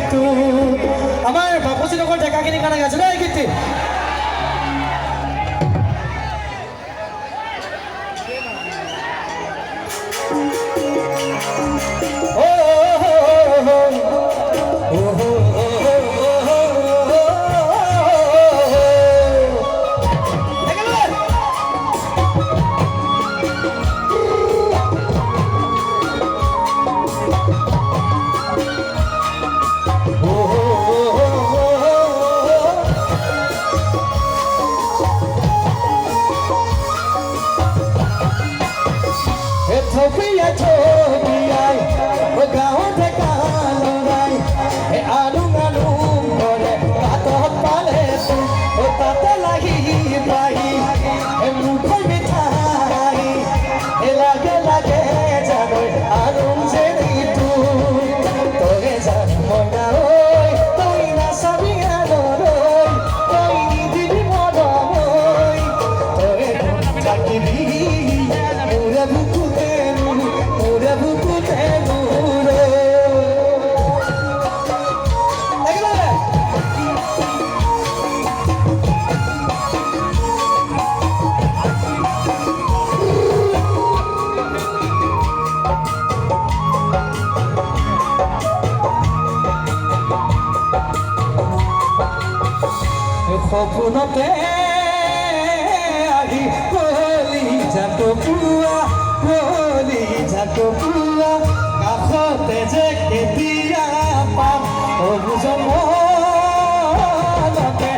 গীতটো আমাৰ বাপুচি নগৰ ডেকাখিনিৰ কাৰণে গাইছে দেই গীতটি সপোনতে আহি কলি জাত পুৱা কাষতে যে কেতিয়া পাম অবুজন মনতে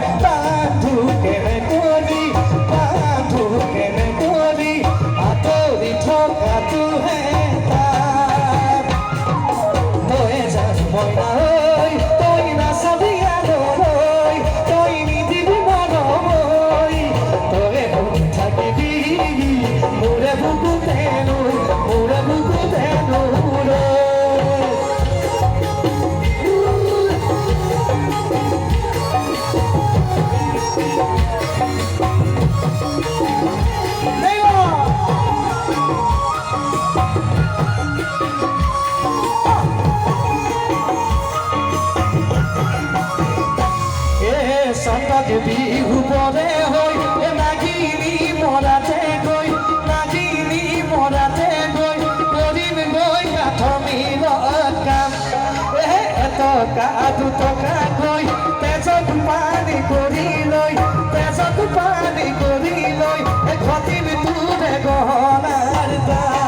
বান্ধু কেনে কৰি আঁতৰি থকাটোহে তাত তই জান মইনা ঐ তই নাচাবি আনলৈ তই নিদিবি মৰমৈ তই থাকিবি মোৰে বুকুতে বিহু পৰে হৈ নাগিনী মৰাতে গৈ কৰিম গৈ প্ৰাথমিক কাম এটকা দুটকা গৈ তেজক পানী কৰি লৈ ঘটিম তোৰে গহনাৰ দাম